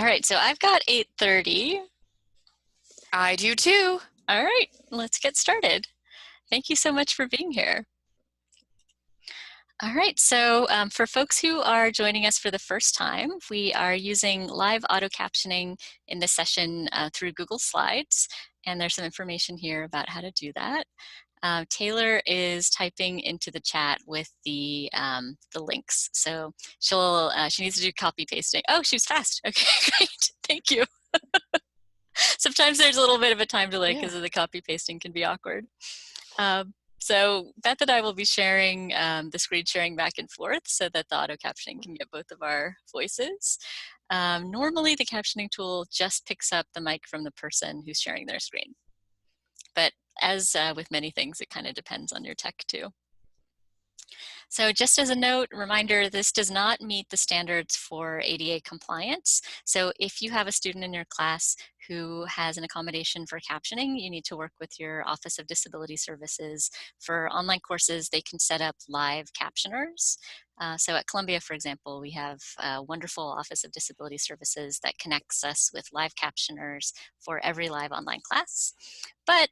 right, so I've got 8:30. I do too. All right, let's get started. Thank you so much for being here. All right, so for folks who are joining us for the first time, we are using live auto captioning in this session through Google Slides, and there's some information here about how to do that. Taylor is typing into the chat with the links, so she needs to do copy pasting. Oh, she was fast. Okay, great. Thank you. Sometimes there's a little bit of a time delay because of the copy pasting can be awkward. So Beth and I will be sharing the screen sharing back and forth so that the auto captioning can get both of our voices. Normally the captioning tool just picks up the mic from the person who's sharing their screen. But as with many things, it kind of depends on your tech too. So just as a note, reminder, this does not meet the standards for ADA compliance. So if you have a student in your class who has an accommodation for captioning, you need to work with your Office of Disability Services. For online courses, they can set up live captioners. So at Columbia, for example, we have a wonderful Office of Disability Services that connects us with live captioners for every live online class. But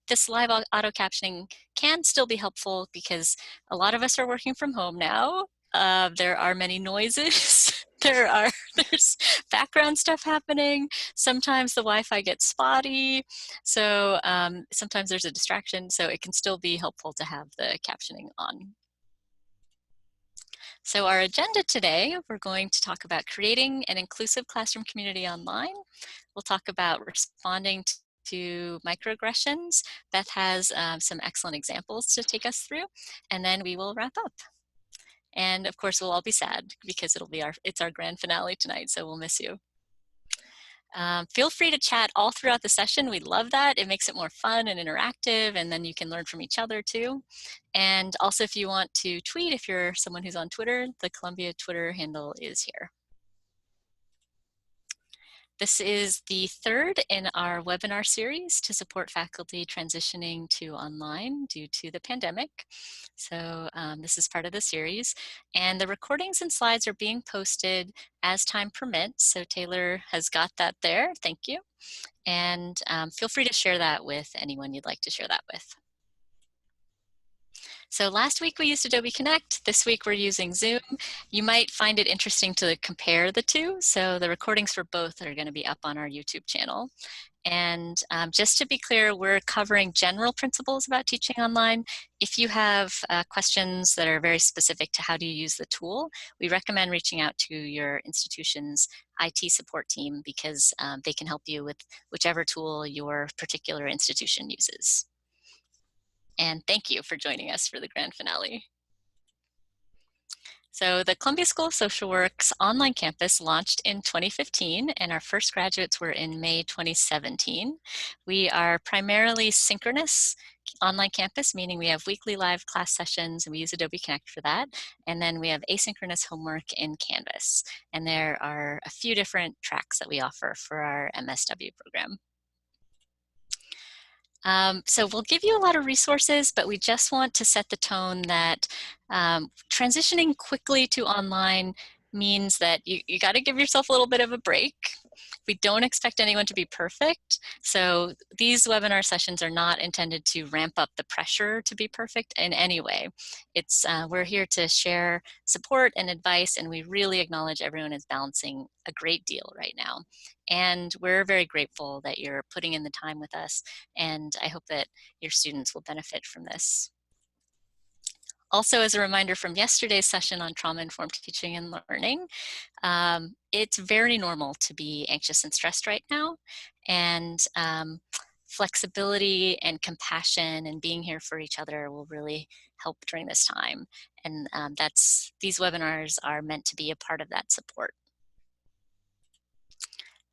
this live auto captioning can still be helpful because a lot of us are working from home now. There are many noises. There's background stuff happening. Sometimes the Wi-Fi gets spotty. So sometimes there's a distraction. So it can still be helpful to have the captioning on. So our agenda today, we're going to talk about creating an inclusive classroom community online. We'll talk about responding to microaggressions. Beth has some excellent examples to take us through, and then we will wrap up. And of course, we'll all be sad because it's our grand finale tonight, so we'll miss you. Feel free to chat all throughout the session. We love that. It makes it more fun and interactive, and then you can learn from each other too. And also, if you want to tweet, if you're someone who's on Twitter, the Columbia Twitter handle is here. This is the third in our webinar series to support faculty transitioning to online due to the pandemic. So this is part of the series. And the recordings and slides are being posted as time permits. So Taylor has got that there. Thank you. And feel free to share that with anyone you'd like to share that with. So last week we used Adobe Connect. This week we're using Zoom. You might find it interesting to compare the two. So the recordings for both are going to be up on our YouTube channel. And just to be clear, we're covering general principles about teaching online. If you have questions that are very specific to how do you use the tool, we recommend reaching out to your institution's IT support team because they can help you with whichever tool your particular institution uses. And thank you for joining us for the grand finale. So the Columbia School of Social Work's online campus launched in 2015, and our first graduates were in May 2017. We are primarily synchronous online campus, meaning we have weekly live class sessions, and we use Adobe Connect for that. And then we have asynchronous homework in Canvas. And there are a few different tracks that we offer for our MSW program. So we'll give you a lot of resources, but we just want to set the tone that transitioning quickly to online means that you got to give yourself a little bit of a break. We don't expect anyone to be perfect. So these webinar sessions are not intended to ramp up the pressure to be perfect in any way. We're here to share support and advice, and we really acknowledge everyone is balancing a great deal right now. And we're very grateful that you're putting in the time with us, and I hope that your students will benefit from this. Also, as a reminder from yesterday's session on trauma-informed teaching and learning, it's very normal to be anxious and stressed right now, and flexibility and compassion and being here for each other will really help during this time. And these webinars are meant to be a part of that support.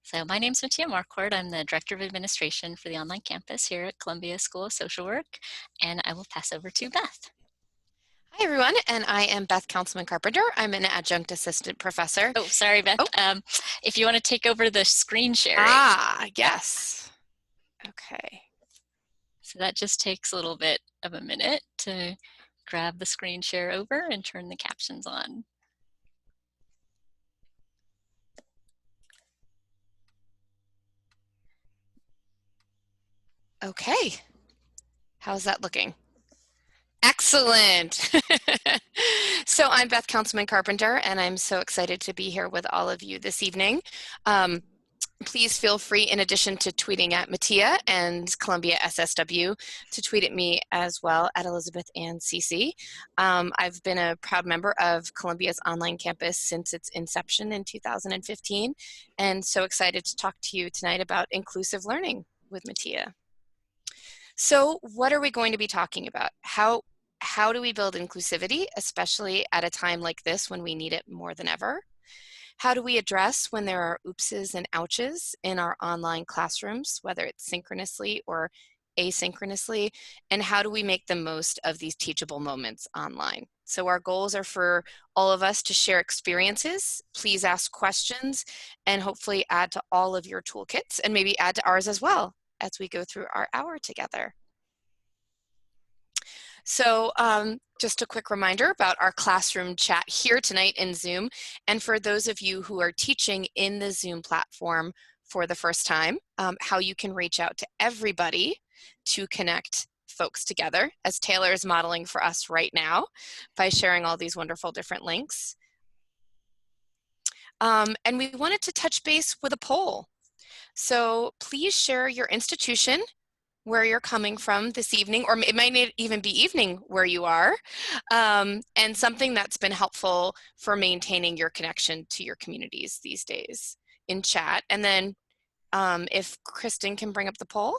So my name is Matthea Marquart. I'm the Director of Administration for the online campus here at Columbia School of Social Work, and I will pass over to Beth. Hi, everyone, and I am Beth Councilman Carpenter. I'm an adjunct assistant professor. Oh, sorry, Beth. Oh. If you want to take over the screen sharing. Ah, yes. Okay. So that just takes a little bit of a minute to grab the screen share over and turn the captions on. Okay, how's that looking? Excellent. So I'm Beth Councilman Carpenter, and I'm so excited to be here with all of you this evening. Please feel free, in addition to tweeting at Matthea and Columbia SSW, to tweet at me as well at Elizabeth Ann CC. I've been a proud member of Columbia's online campus since its inception in 2015, and so excited to talk to you tonight about inclusive learning with Matthea. So what are we going to be talking about? How do we build inclusivity, especially at a time like this when we need it more than ever? How do we address when there are oopses and ouches in our online classrooms, whether it's synchronously or asynchronously? And how do we make the most of these teachable moments online? So our goals are for all of us to share experiences, please ask questions, and hopefully add to all of your toolkits, and maybe add to ours as well as we go through our hour together. So just a quick reminder about our classroom chat here tonight in Zoom. And for those of you who are teaching in the Zoom platform for the first time, how you can reach out to everybody to connect folks together, as Taylor is modeling for us right now by sharing all these wonderful different links. And we wanted to touch base with a poll. So please share your institution, where you're coming from this evening, or it might even be evening where you are, and something that's been helpful for maintaining your connection to your communities these days in chat. And then if Kristen can bring up the poll.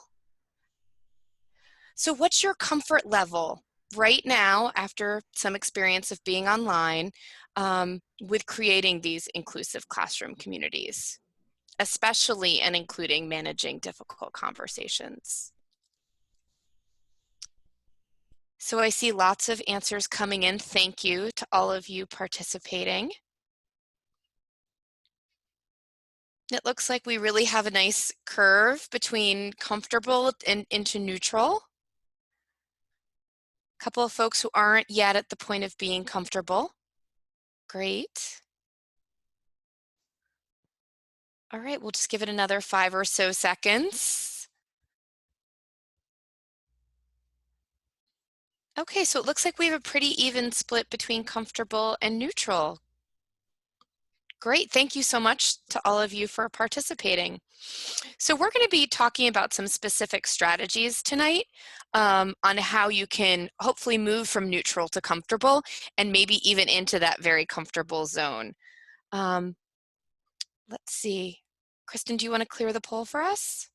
So what's your comfort level right now after some experience of being online with creating these inclusive classroom communities, especially and including managing difficult conversations? So I see lots of answers coming in. Thank you to all of you participating. It looks like we really have a nice curve between comfortable and into neutral. A couple of folks who aren't yet at the point of being comfortable. Great. All right, we'll just give it another 5 or so seconds. Okay, so it looks like we have a pretty even split between comfortable and neutral. Great, thank you so much to all of you for participating. So we're going to be talking about some specific strategies tonight on how you can hopefully move from neutral to comfortable and maybe even into that very comfortable zone. Let's see. Kristen, do you want to clear the poll for us?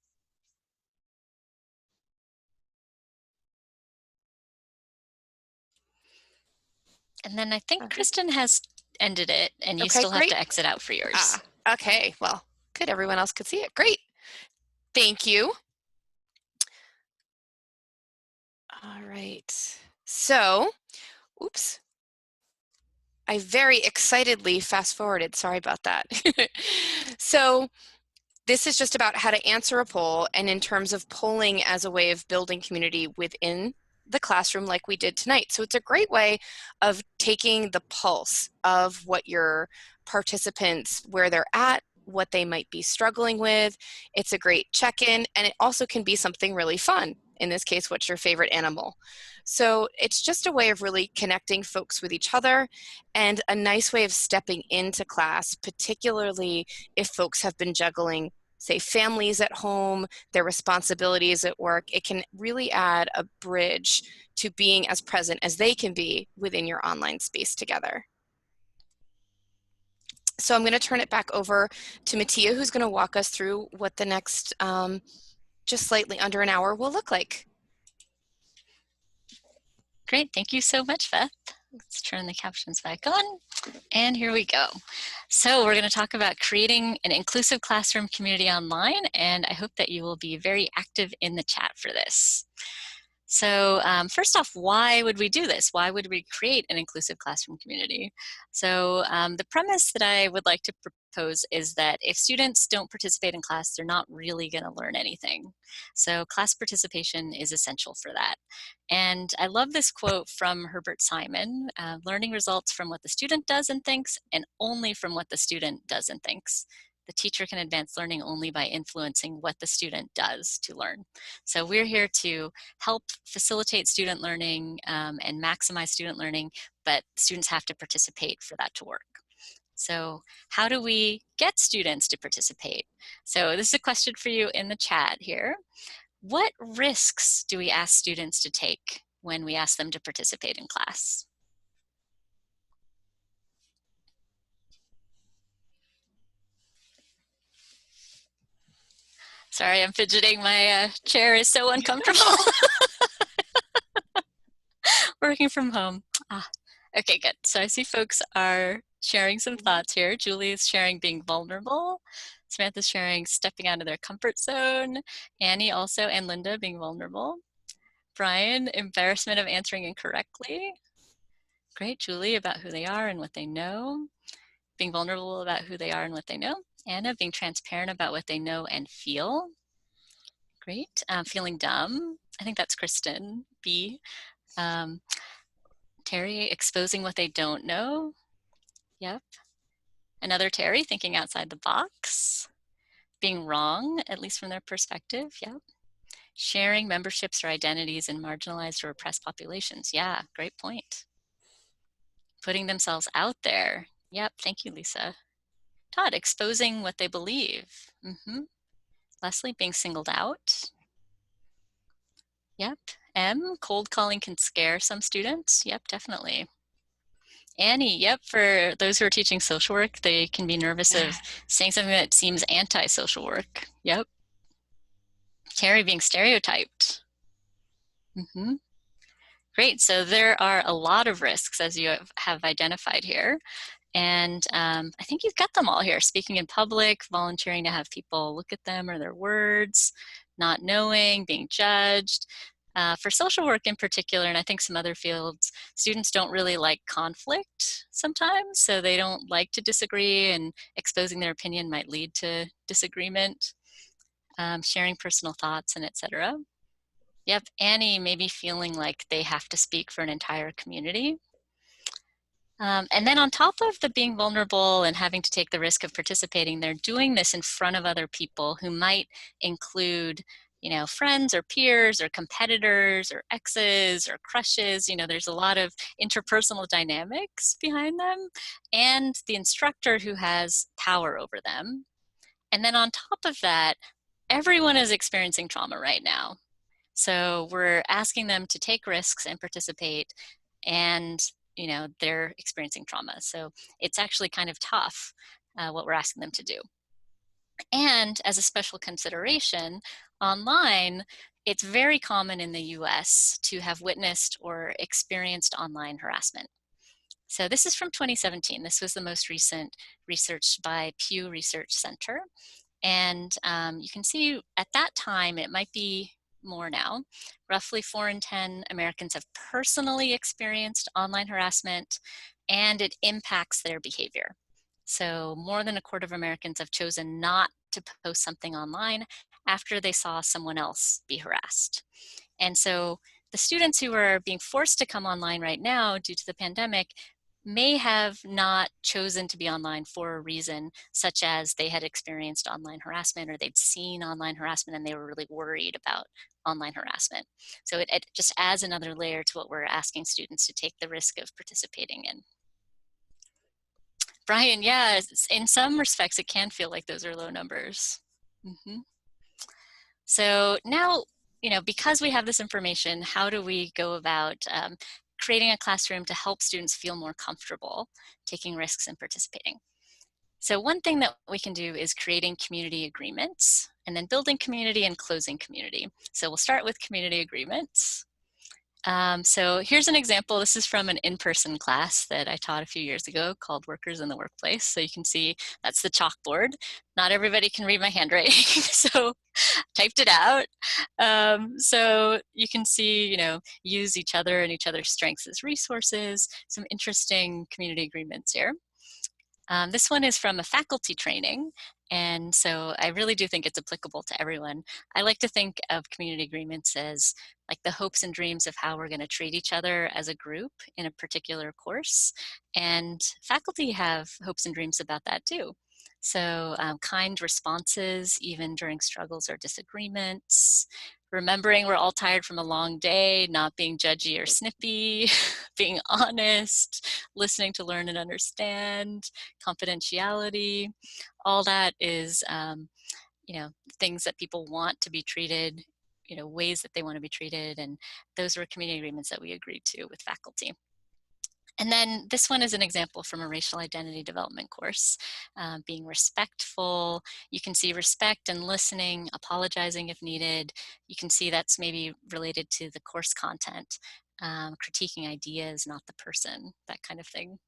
And then I think Kristen has ended it, and you Okay, still have great. to exit out for yours. Okay, well, good. Everyone else could see it. Great. Thank you. All right. So, oops. I very excitedly fast forwarded. Sorry about that. So this is just about how to answer a poll, and in terms of polling as a way of building community within the classroom like we did tonight. So it's a great way of taking the pulse of what your participants, where they're at, what they might be struggling with. It's a great check-in, and it also can be something really fun. In this case, what's your favorite animal? So it's just a way of really connecting folks with each other and a nice way of stepping into class, particularly if folks have been juggling, say, families at home, their responsibilities at work. It can really add a bridge to being as present as they can be within your online space together. So I'm going to turn it back over to Matthea, who's going to walk us through what the next just slightly under an hour will look like. Great, thank you so much, Beth. Let's turn the captions back on, and here we go. So we're going to talk about creating an inclusive classroom community online, and I hope that you will be very active in the chat for this. So first off, why would we do this? Why would we create an inclusive classroom community? So the premise that I would like to propose is that if students don't participate in class, they're not really going to learn anything. So class participation is essential for that. And I love this quote from Herbert Simon: learning results from what the student does and thinks, and only from what the student does and thinks. the teacher can advance learning only by influencing what the student does to learn. So we're here to help facilitate student learning and maximize student learning, but students have to participate for that to work. So how do we get students to participate? So this is a question for you in the chat here. What risks do we ask students to take when we ask them to participate in class? Sorry, I'm fidgeting. My chair is so uncomfortable. Working from home. Okay, good. So I see folks are sharing some thoughts here. Julie is sharing being vulnerable. Samantha's sharing stepping out of their comfort zone. Annie also, and Linda being vulnerable. Brian, embarrassment of answering incorrectly. Great. Julie, about who they are and what they know. Being vulnerable about who they are and what they know. Anna, being transparent about what they know and feel. Great. Feeling dumb. I think that's Kristen. B. Terry, exposing what they don't know. Yep. Another Terry, thinking outside the box. Being wrong, at least from their perspective. Yep. Sharing memberships or identities in marginalized or oppressed populations. Yeah, great point. Putting themselves out there. Yep, thank you, Lisa. Todd, exposing what they believe. Leslie, being singled out. Yep. M, cold calling can scare some students. Yep, definitely. Annie, yep, for those who are teaching social work, they can be nervous of saying something that seems anti-social work. Yep. Terry, being stereotyped. Great, so there are a lot of risks as you have identified here. And I think you've got them all here. Speaking in public, volunteering to have people look at them or their words, not knowing, being judged. For social work in particular, and I think some other fields, students don't really like conflict sometimes, so they don't like to disagree, and exposing their opinion might lead to disagreement, sharing personal thoughts, and etc. Yep, Annie may be feeling like they have to speak for an entire community. And then on top of the being vulnerable and having to take the risk of participating, they're doing this in front of other people who might include, you know, friends or peers or competitors or exes or crushes. You know, there's a lot of interpersonal dynamics behind them, and the instructor who has power over them. And then on top of that, everyone is experiencing trauma right now. So we're asking them to take risks and participate, and you know, they're experiencing trauma. So it's actually kind of tough what we're asking them to do. And as a special consideration, online, it's very common in the US to have witnessed or experienced online harassment. So this is from 2017. This was the most recent research by Pew Research Center. And you can see at that time, it might be more now, roughly 4 in 10 Americans have personally experienced online harassment, and it impacts their behavior. So more than a quarter of Americans have chosen not to post something online after they saw someone else be harassed. And so the students who are being forced to come online right now due to the pandemic may have not chosen to be online for a reason, such as they had experienced online harassment or they'd seen online harassment and they were really worried about online harassment. So it just adds another layer to what we're asking students to take the risk of participating in. Brian, yeah, in some respects, it can feel like those are low numbers. So now, you know, because we have this information, how do we go about creating a classroom to help students feel more comfortable taking risks and participating? So one thing that we can do is creating community agreements and then building community and closing community. So we'll start with community agreements. So here's an example. This is from an in-person class that I taught a few years ago called Workers in the Workplace. So you can see that's the chalkboard. Not everybody can read my handwriting, so typed it out. So you can see, you know, use each other and each other's strengths as resources, some interesting community agreements here. This one is from a faculty training, and so I really do think it's applicable to everyone. I like to think of community agreements as like the hopes and dreams of how we're going to treat each other as a group in a particular course, and faculty have hopes and dreams about that too. So kind responses, even during struggles or disagreements. Remembering we're all tired from a long day, not being judgy or snippy, being honest, listening to learn and understand, confidentiality. All that is, things that people want to be treated, ways that they want to be treated. And those were community agreements that we agreed to with faculty. And then this one is an example from a racial identity development course. Being respectful, you can see respect and listening, apologizing if needed. You can see that's maybe related to the course content, critiquing ideas, not the person, that kind of thing.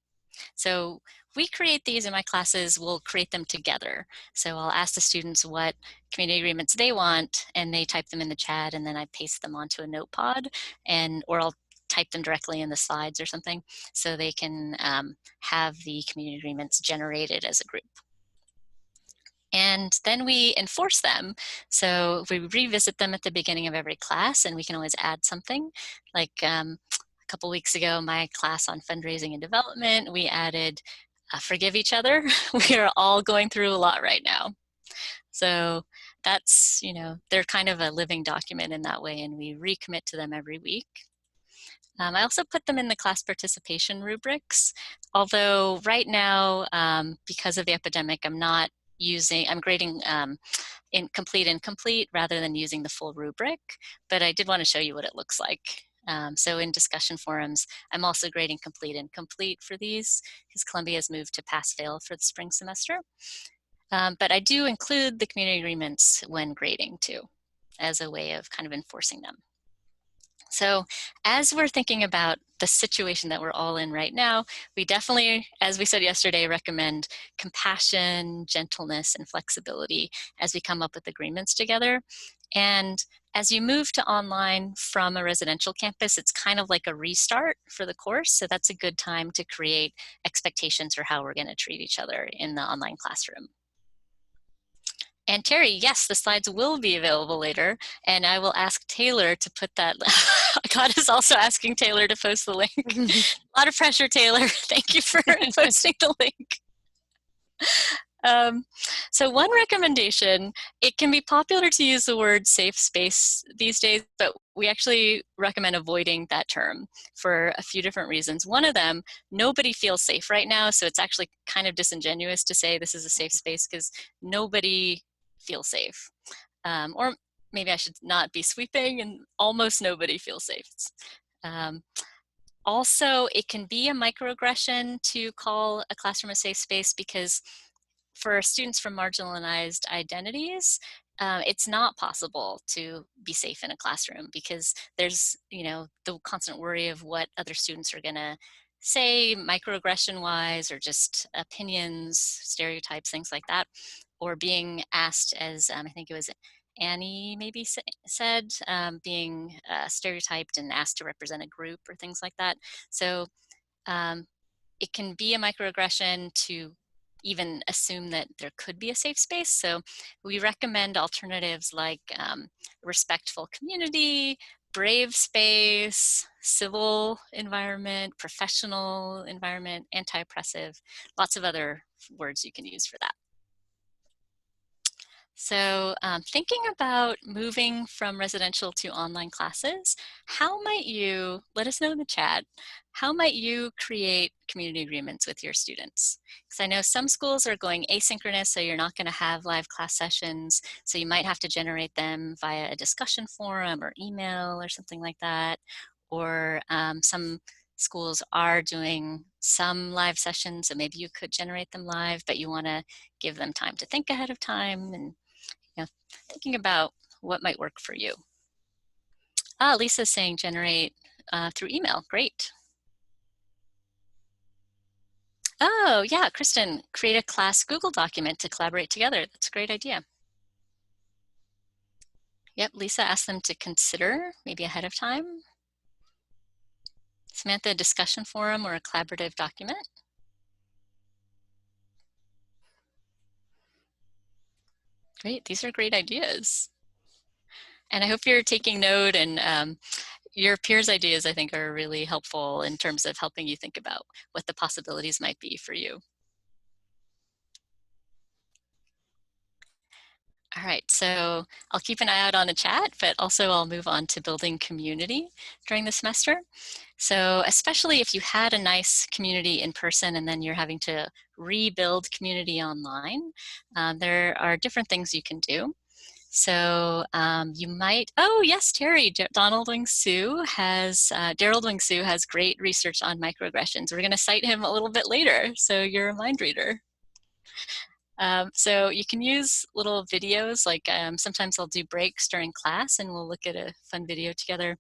So we create these in my classes, we'll create them together. So I'll ask the students what community agreements they want, and they type them in the chat, and then I paste them onto a notepad, or I'll type them directly in the slides or something, so they can have the community agreements generated as a group. And then we enforce them. So we revisit them at the beginning of every class, and we can always add something. Like a couple weeks ago, my class on fundraising and development, we added forgive each other. We are all going through a lot right now. So that's, they're kind of a living document in that way, and we recommit to them every week. I also put them in the class participation rubrics, although right now, because of the epidemic, I'm grading incomplete rather than using the full rubric, but I did want to show you what it looks like. So in discussion forums, I'm also grading complete and incomplete for these, because Columbia has moved to pass-fail for the spring semester. But I do include the community agreements when grading too, as a way of kind of enforcing them. So as we're thinking about the situation that we're all in right now, we definitely, as we said yesterday, recommend compassion, gentleness, and flexibility as we come up with agreements together. And as you move to online from a residential campus, it's kind of like a restart for the course. So that's a good time to create expectations for how we're going to treat each other in the online classroom. And Terry, yes, the slides will be available later, and I will ask Taylor to put that. God is also asking Taylor to post the link. A lot of pressure, Taylor. Thank you for posting the link. So one recommendation, it can be popular to use the word safe space these days, but we actually recommend avoiding that term for a few different reasons. One of them, nobody feels safe right now, so it's actually kind of disingenuous to say this is a safe space because nobody feels safe. Or maybe I should not be sweeping, and almost nobody feels safe. Also, it can be a microaggression to call a classroom a safe space because for students from marginalized identities, it's not possible to be safe in a classroom because there's, the constant worry of what other students are gonna say microaggression-wise, or just opinions, stereotypes, things like that, or being asked, as I think it was Annie maybe said, being stereotyped and asked to represent a group or things like that. So it can be a microaggression to even assume that there could be a safe space. So we recommend alternatives like respectful community, brave space, civil environment, professional environment, anti-oppressive, lots of other words you can use for that. So thinking about moving from residential to online classes, how might you, let us know in the chat, how might you create community agreements with your students? Because I know some schools are going asynchronous, so you're not going to have live class sessions, so you might have to generate them via a discussion forum or email or something like that. Or some schools are doing some live sessions, so maybe you could generate them live, but you want to give them time to think ahead of time, and thinking about what might work for you. Lisa's saying generate through email. Great. Oh, yeah, Kristen, create a class Google document to collaborate together. That's a great idea. Yep, Lisa asked them to consider maybe ahead of time. Samantha, discussion forum or a collaborative document. Great, these are great ideas. And I hope you're taking note, and your peers' ideas, I think, are really helpful in terms of helping you think about what the possibilities might be for you. All right, so I'll keep an eye out on the chat, but also I'll move on to building community during the semester. So especially if you had a nice community in person and then you're having to rebuild community online, there are different things you can do. So you might, oh yes, Terry, Daryl Wing Su has great research on microaggressions. We're gonna cite him a little bit later, so you're a mind reader. So you can use little videos, like sometimes I'll do breaks during class and we'll look at a fun video together.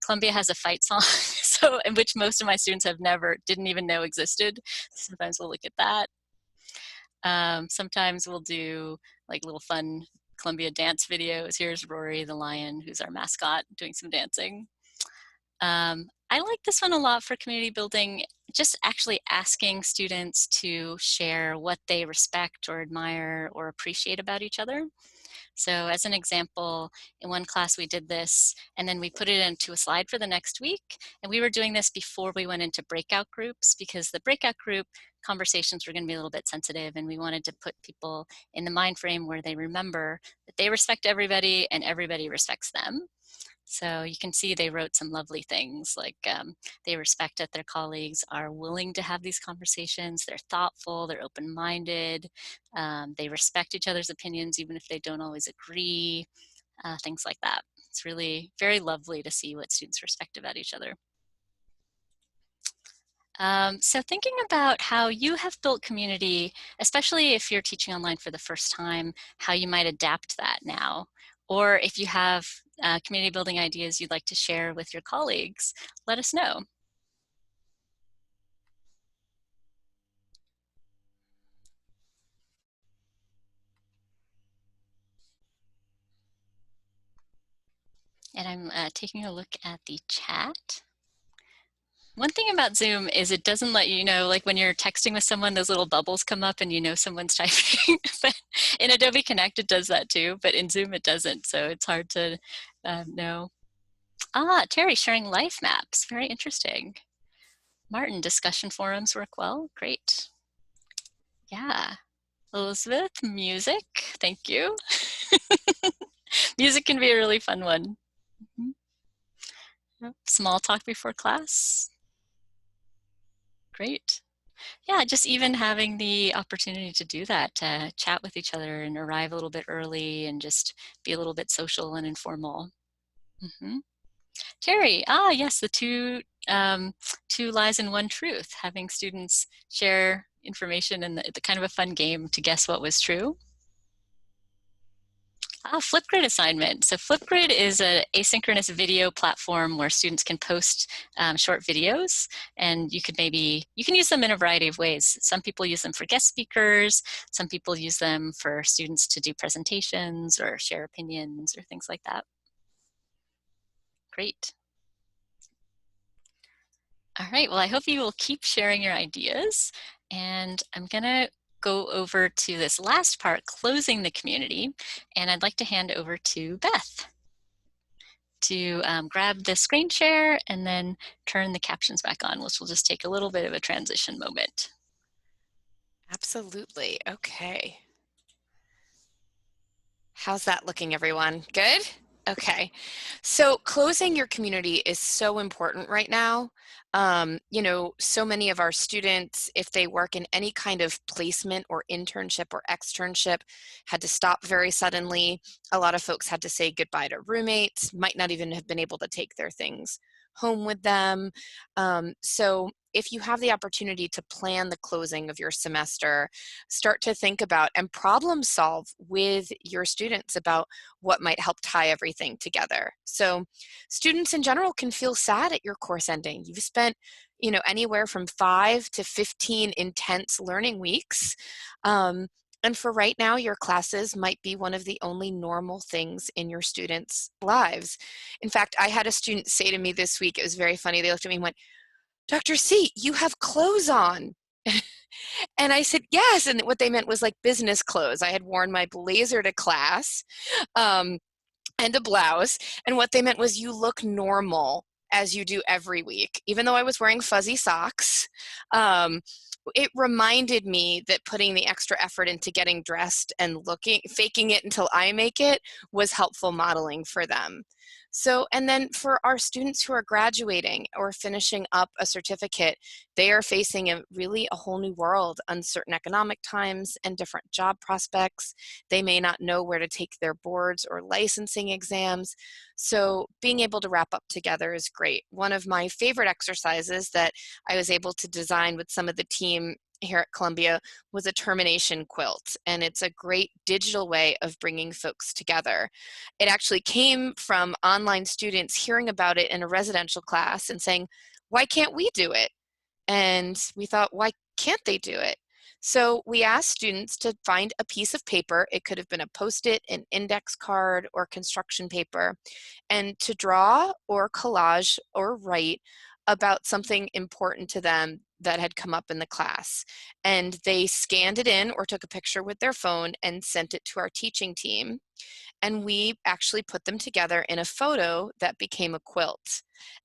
Columbia has a fight song, so in which most of my students didn't even know existed. Sometimes we'll look at that. Sometimes we'll do like little fun Columbia dance videos. Here's Rory the lion, who's our mascot, doing some dancing. I like this one a lot for community building, just actually asking students to share what they respect or admire or appreciate about each other. So as an example, in one class we did this and then we put it into a slide for the next week. And we were doing this before we went into breakout groups because the breakout group conversations were going to be a little bit sensitive and we wanted to put people in the mind frame where they remember that they respect everybody and everybody respects them. So you can see they wrote some lovely things like they respect that their colleagues are willing to have these conversations, they're thoughtful, they're open-minded, they respect each other's opinions even if they don't always agree, things like that. It's really very lovely to see what students respect about each other. So thinking about how you have built community, especially if you're teaching online for the first time, how you might adapt that now. Or if you have community building ideas you'd like to share with your colleagues, let us know. And I'm taking a look at the chat. One thing about Zoom is it doesn't let you know, like when you're texting with someone, those little bubbles come up and you know someone's typing. But in Adobe Connect, it does that too, but in Zoom, it doesn't. So it's hard to know. Ah, Terry, sharing life maps. Very interesting. Martin, discussion forums work well. Great. Yeah. Elizabeth, music. Thank you. Music can be a really fun one. Small talk before class. Great. Yeah, just even having the opportunity to do that, to chat with each other and arrive a little bit early and just be a little bit social and informal. Terry, yes, the two lies and one truth, having students share information and the kind of a fun game to guess what was true. Flipgrid assignment. So Flipgrid is an asynchronous video platform where students can post short videos, and you can use them in a variety of ways. Some people use them for guest speakers, some people use them for students to do presentations or share opinions or things like that. Great. All right, well, I hope you will keep sharing your ideas, and I'm gonna go over to this last part, closing the community, and I'd like to hand over to Beth to grab the screen share and then turn the captions back on, which will just take a little bit of a transition moment. Absolutely. Okay. How's that looking, everyone? Good? Okay. So closing your community is so important right now. So many of our students, if they work in any kind of placement or internship or externship, had to stop very suddenly. A lot of folks had to say goodbye to roommates, might not even have been able to take their things home with them. So if you have the opportunity to plan the closing of your semester, start to think about and problem solve with your students about what might help tie everything together. So students in general can feel sad at your course ending. You've spent anywhere from 5 to 15 intense learning weeks. And for right now, your classes might be one of the only normal things in your students' lives. In fact, I had a student say to me this week, it was very funny, they looked at me and went, "Dr. C, you have clothes on." And I said, "Yes." And what they meant was like business clothes. I had worn my blazer to class and a blouse. And what they meant was you look normal as you do every week, even though I was wearing fuzzy socks. it reminded me that putting the extra effort into getting dressed and faking it until I make it was helpful modeling for them. So, and then for our students who are graduating or finishing up a certificate, they are facing really a whole new world, uncertain economic times and different job prospects. They may not know where to take their boards or licensing exams. So being able to wrap up together is great. One of my favorite exercises that I was able to design with some of the team here at Columbia was a termination quilt, and it's a great digital way of bringing folks together. It actually came from online students hearing about it in a residential class and saying, why can't we do it? And we thought, why can't they do it? So we asked students to find a piece of paper. It could have been a Post-it, an index card, or construction paper, and to draw or collage or write about something important to them that had come up in the class. And they scanned it in or took a picture with their phone and sent it to our teaching team. And we actually put them together in a photo that became a quilt.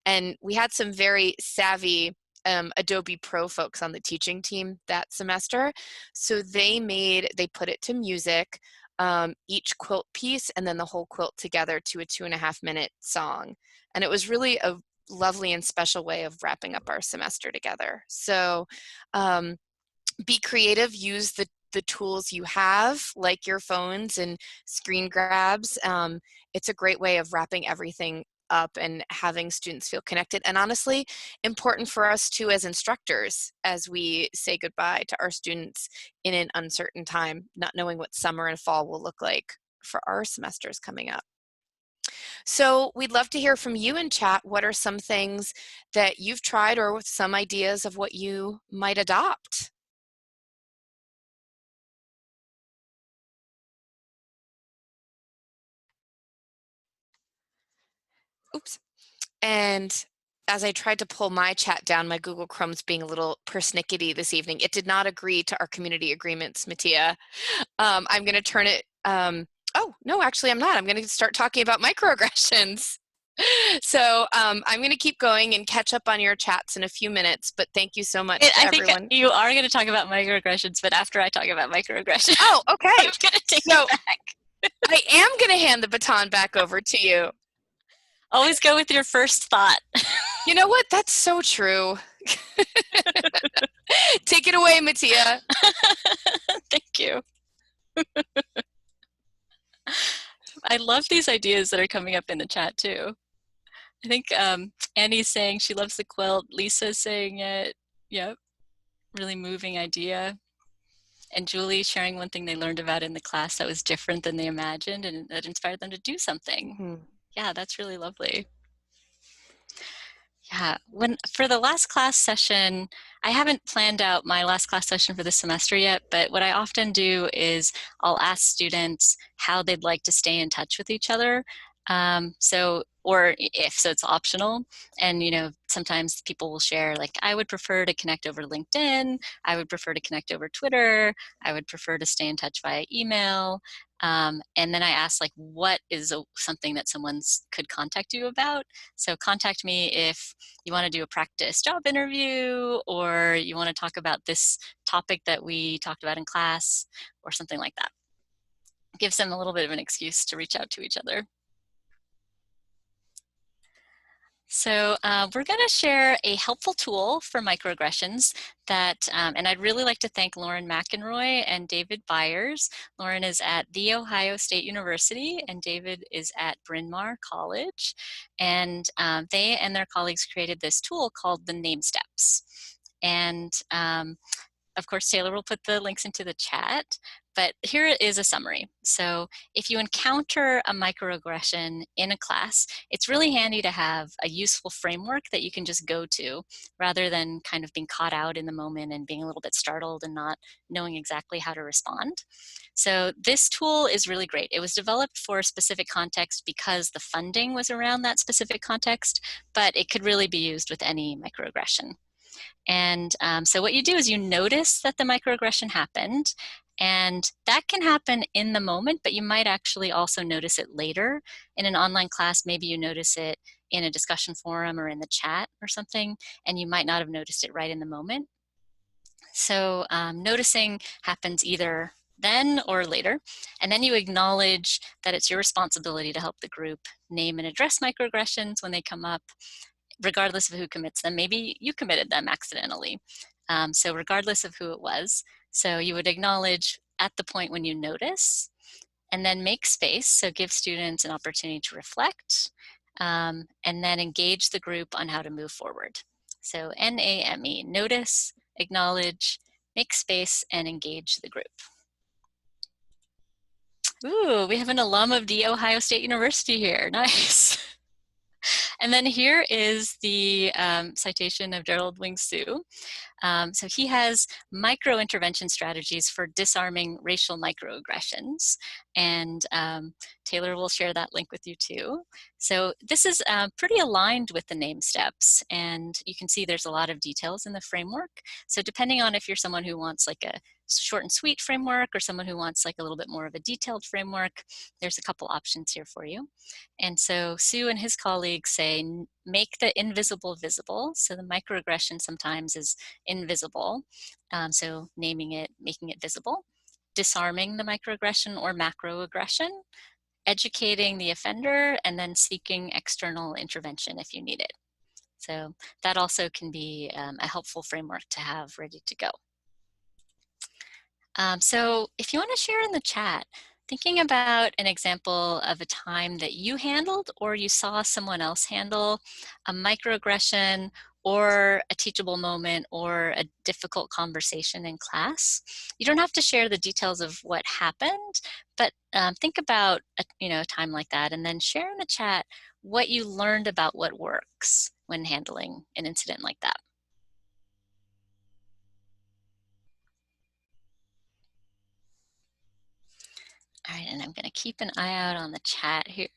And we had some very savvy Adobe Pro folks on the teaching team that semester. So they put it to music, each quilt piece, and then the whole quilt together to a 2.5-minute song. And it was really a lovely and special way of wrapping up our semester together. So be creative, use the tools you have, like your phones and screen grabs. It's a great way of wrapping everything up and having students feel connected. And honestly, important for us too as instructors as we say goodbye to our students in an uncertain time, not knowing what summer and fall will look like for our semesters coming up. So we'd love to hear from you in chat. What are some things that you've tried or some ideas of what you might adopt? Oops. And as I tried to pull my chat down, my Google Chrome's being a little persnickety this evening. It did not agree to our community agreements, Matthea. I'm going to turn it, oh, no, actually I'm not. I'm going to start talking about microaggressions. So I'm going to keep going and catch up on your chats in a few minutes, but thank you so much to I think everyone. you are going to talk about microaggressions, but after I talk about microaggressions. Oh, okay. I'm going to take it back. I am going to hand the baton back over to you. Always go with your first thought. You know what? That's so true. Take it away, Matthea. Thank you. I love these ideas that are coming up in the chat too. I think Annie's saying she loves the quilt. Lisa's saying it. Yep. Really moving idea. And Julie sharing one thing they learned about in the class that was different than they imagined and that inspired them to do something. Yeah, that's really lovely. Yeah, for the last class session, I haven't planned out my last class session for the semester yet, but what I often do is I'll ask students how they'd like to stay in touch with each other. Or so it's optional. And, sometimes people will share, like, I would prefer to connect over LinkedIn. I would prefer to connect over Twitter. I would prefer to stay in touch via email. And then I ask, like, what is something that someone could contact you about? So contact me if you want to do a practice job interview, or you want to talk about this topic that we talked about in class, or something like that. Gives them a little bit of an excuse to reach out to each other. So we're going to share a helpful tool for microaggressions that, and I'd really like to thank Lauren McEnroy and David Byers. Lauren is at The Ohio State University and David is at Bryn Mawr College. And they and their colleagues created this tool called the Name Steps. And of course, Taylor will put the links into the chat, but here is a summary. So if you encounter a microaggression in a class, it's really handy to have a useful framework that you can just go to rather than kind of being caught out in the moment and being a little bit startled and not knowing exactly how to respond. So this tool is really great. It was developed for a specific context because the funding was around that specific context, but it could really be used with any microaggression. And so what you do is you notice that the microaggression happened, and that can happen in the moment, but you might actually also notice it later. In an online class, maybe you notice it in a discussion forum or in the chat or something, and you might not have noticed it right in the moment. So noticing happens either then or later, and then you acknowledge that it's your responsibility to help the group name and address microaggressions when they come up, regardless of who commits them. Maybe you committed them accidentally. So regardless of who it was, so you would acknowledge at the point when you notice, and then make space, so give students an opportunity to reflect, and then engage the group on how to move forward. So NAME, notice, acknowledge, make space, and engage the group. Ooh, we have an alum of The Ohio State University here, nice. And then here is the citation of Gerald Wing Sue. So he has microintervention strategies for disarming racial microaggressions. And Taylor will share that link with you too. So this is pretty aligned with the name steps. And you can see there's a lot of details in the framework. So depending on if you're someone who wants like a short and sweet framework or someone who wants like a little bit more of a detailed framework, there's a couple options here for you. And so Sue and his colleagues say, make the invisible visible. So the microaggression sometimes is invisible. So naming it, making it visible, disarming the microaggression or macroaggression, educating the offender, and then seeking external intervention if you need it. So that also can be a helpful framework to have ready to go. So if you want to share in the chat, thinking about an example of a time that you handled or you saw someone else handle a microaggression or a teachable moment or a difficult conversation in class. You don't have to share the details of what happened, but think about a time like that, and then share in the chat what you learned about what works when handling an incident like that. All right, and I'm going to keep an eye out on the chat here.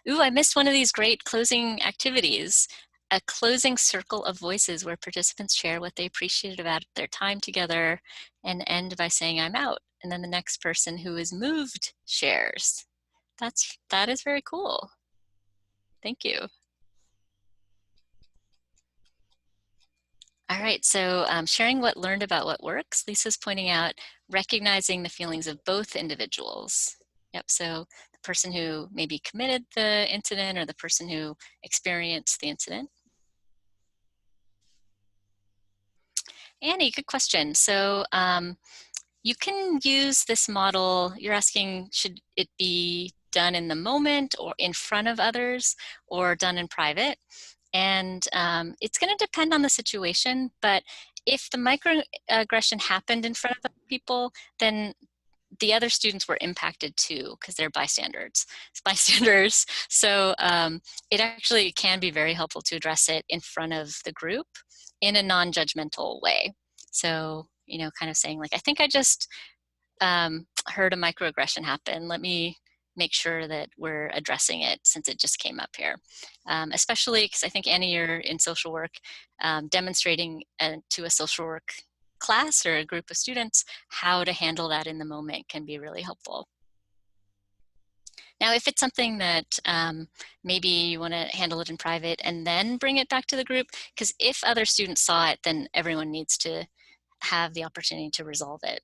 Ooh, I missed one of these great closing activities. A closing circle of voices where participants share what they appreciated about their time together and end by saying, I'm out. And then the next person who is moved shares. That is very cool. Thank you. All right, so sharing what learned about what works. Lisa's pointing out recognizing the feelings of both individuals. Yep, so the person who maybe committed the incident or the person who experienced the incident. Annie, good question. So you can use this model. You're asking, should it be done in the moment or in front of others or done in private? And it's going to depend on the situation, but if the microaggression happened in front of other people, then the other students were impacted too because they're bystanders. So it actually can be very helpful to address it in front of the group in a non-judgmental way. So, kind of saying like, I think I just heard a microaggression happen. Let me make sure that we're addressing it since it just came up here. Especially because I think, Annie, you're in social work, demonstrating to a social work class or a group of students how to handle that in the moment can be really helpful. Now, if it's something that maybe you want to handle it in private and then bring it back to the group, because if other students saw it, then everyone needs to have the opportunity to resolve it.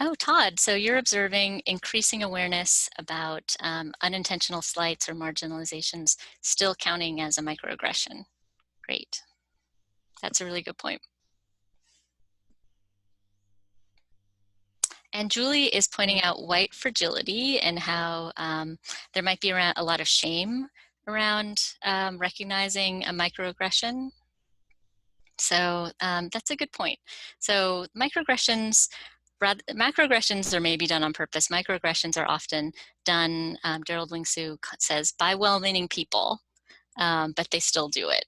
Oh, Todd, so you're observing increasing awareness about unintentional slights or marginalizations still counting as a microaggression. Great. That's a really good point. And Julie is pointing out white fragility and how there might be a lot of shame around recognizing a microaggression. So that's a good point. So macroaggressions are maybe done on purpose. Microaggressions are often done, Gerald Wing Sue says, by well-meaning people, but they still do it.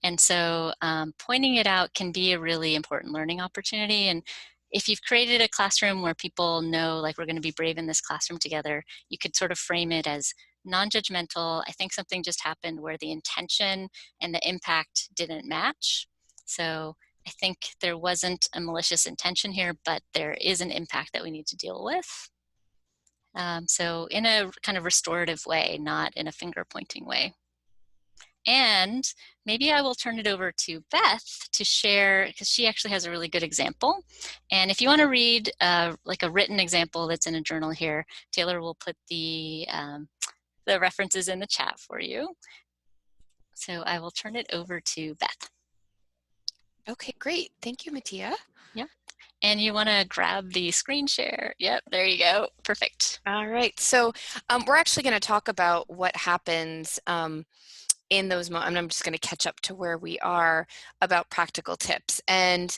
And so pointing it out can be a really important learning opportunity. And if you've created a classroom where people know, like, we're going to be brave in this classroom together, you could sort of frame it as non-judgmental. I think something just happened where the intention and the impact didn't match. So I think there wasn't a malicious intention here, but there is an impact that we need to deal with. So in a kind of restorative way, not in a finger-pointing way. And maybe I will turn it over to Beth to share, because she actually has a really good example. And if you want to read like a written example that's in a journal here, Taylor will put the references in the chat for you. So I will turn it over to Beth. Okay, great. Thank you, Matthea. Yep. And you want to grab the screen share. Yep, there you go. Perfect. All right. So we're actually going to talk about what happens in those moments. And I'm just going to catch up to where we are about practical tips. And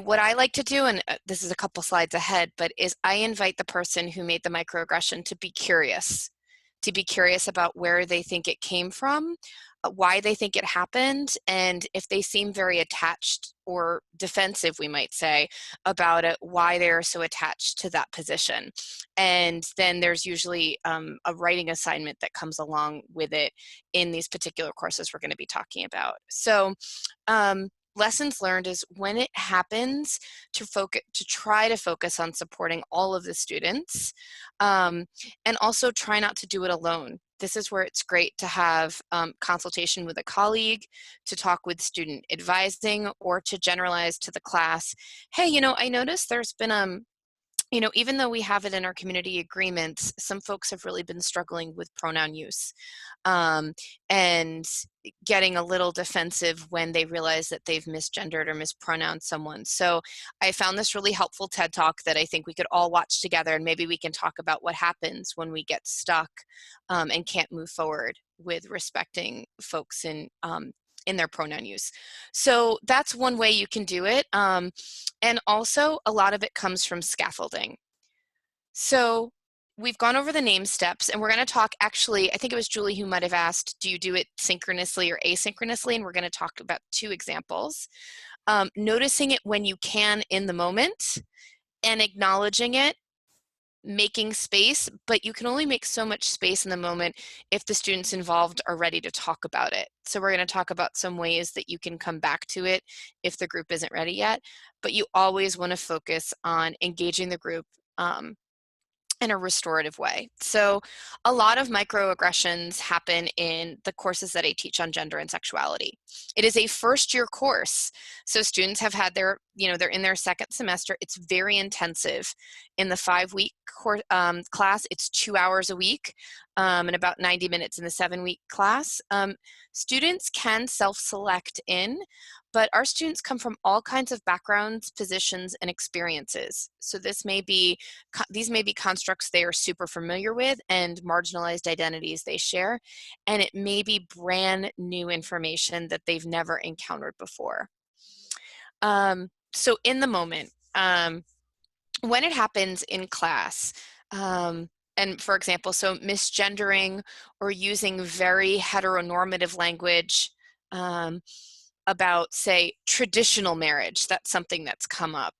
what I like to do, and this is a couple slides ahead, but is I invite the person who made the microaggression to be curious about where they think it came from, why they think it happened, and if they seem very attached or defensive, we might say, about it, why they're so attached to that position. And then there's usually a writing assignment that comes along with it in these particular courses we're going to be talking about. So lessons learned is when it happens to try to focus on supporting all of the students, and also try not to do it alone. This is where it's great to have consultation with a colleague, to talk with student advising, or to generalize to the class, hey, I noticed there's been even though we have it in our community agreements, some folks have really been struggling with pronoun use, and getting a little defensive when they realize that they've misgendered or mispronounced someone. So I found this really helpful TED Talk that I think we could all watch together, and maybe we can talk about what happens when we get stuck and can't move forward with respecting folks in their pronoun use. So that's one way you can do it. And also a lot of it comes from scaffolding. So we've gone over the name steps, and we're going to talk, actually, I think it was Julie who might have asked, do you do it synchronously or asynchronously? And we're going to talk about 2 examples. Noticing it when you can in the moment and acknowledging it, making space, but you can only make so much space in the moment if the students involved are ready to talk about it. So we're going to talk about some ways that you can come back to it if the group isn't ready yet, but you always want to focus on engaging the group in a restorative way. So a lot of microaggressions happen in the courses that I teach on gender and sexuality. It is a first-year course, so students have had they're in their 2nd semester. It's very intensive. In the 5-week class, it's 2 hours a week, and about 90 minutes in the 7-week class. Students can self-select in, but our students come from all kinds of backgrounds, positions, and experiences. So these may be constructs they are super familiar with and marginalized identities they share, and it may be brand new information that they've never encountered before. So in the moment, when it happens in class, and for example, so misgendering or using very heteronormative language about, say, traditional marriage, that's something that's come up,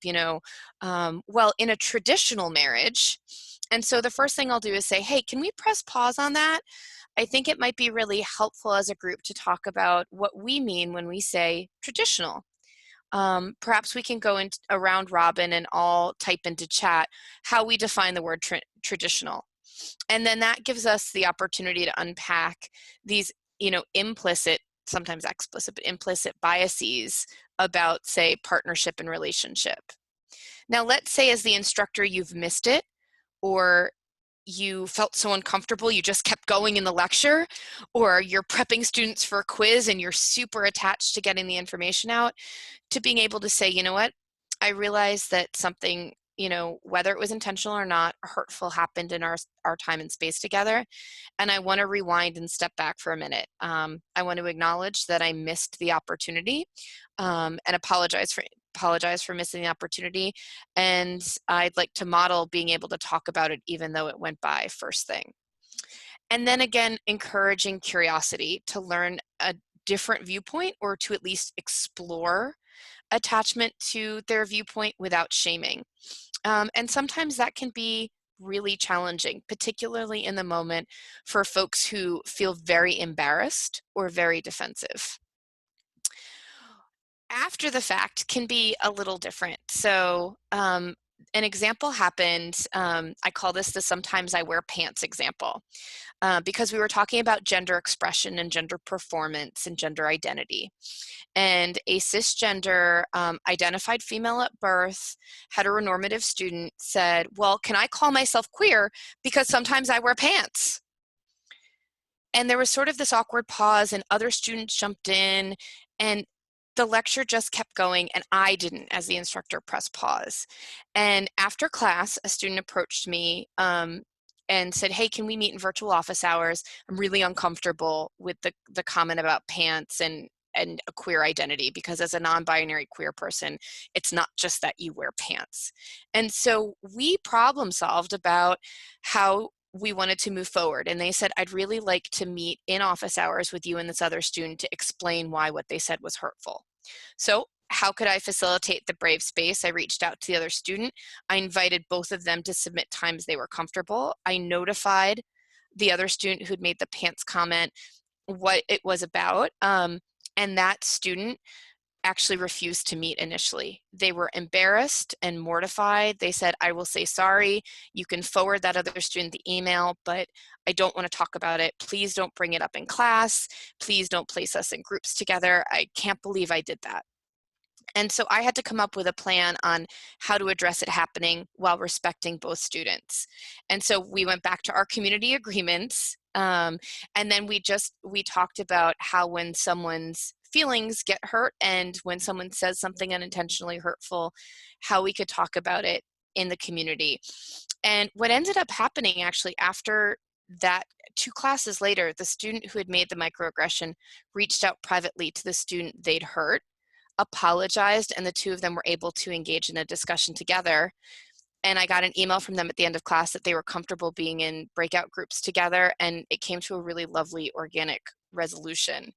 well, in a traditional marriage. And so the first thing I'll do is say, hey, can we press pause on that? I think it might be really helpful as a group to talk about what we mean when we say traditional. Perhaps we can go in a round robin and all type into chat how we define the word traditional. And then that gives us the opportunity to unpack these, implicit, sometimes explicit, but implicit biases about, say, partnership and relationship. Now, let's say as the instructor, you've missed it, or you felt so uncomfortable, you just kept going in the lecture, or you're prepping students for a quiz and you're super attached to getting the information out, to being able to say, you know what, I realized that something, whether it was intentional or not, hurtful happened in our time and space together, and I want to rewind and step back for a minute. I want to acknowledge that I missed the opportunity, and apologize for missing the opportunity, and I'd like to model being able to talk about it even though it went by first thing. And then again, encouraging curiosity to learn a different viewpoint, or to at least explore attachment to their viewpoint without shaming. And sometimes that can be really challenging, particularly in the moment for folks who feel very embarrassed or very defensive. After the fact can be a little different. So an example happened, I call this the sometimes I wear pants example. because we were talking about gender expression and gender performance and gender identity. And a cisgender, identified female at birth, heteronormative student said, well, can I call myself queer because sometimes I wear pants? And there was sort of this awkward pause, and other students jumped in, and the lecture just kept going, and I didn't, as the instructor, press pause. And after class, a student approached me and said, hey, can we meet in virtual office hours? I'm really uncomfortable with the comment about pants and a queer identity, because as a non-binary queer person, it's not just that you wear pants. And so we problem solved about how we wanted to move forward. And they said, I'd really like to meet in office hours with you and this other student to explain why what they said was hurtful. So how could I facilitate the brave space? I reached out to the other student. I invited both of them to submit times they were comfortable. I notified the other student who'd made the pants comment what it was about. And that student actually refused to meet initially. They were embarrassed and mortified. They said, I will say sorry. You can forward that other student the email, but I don't want to talk about it. Please don't bring it up in class. Please don't place us in groups together. I can't believe I did that. And so I had to come up with a plan on how to address it happening while respecting both students. And so we went back to our community agreements, and then we talked about how when someone's feelings get hurt and when someone says something unintentionally hurtful, how we could talk about it in the community. And what ended up happening actually after that, 2 classes later, the student who had made the microaggression reached out privately to the student they'd hurt, apologized, and the two of them were able to engage in a discussion together. And I got an email from them at the end of class that they were comfortable being in breakout groups together, and it came to a really lovely organic resolution.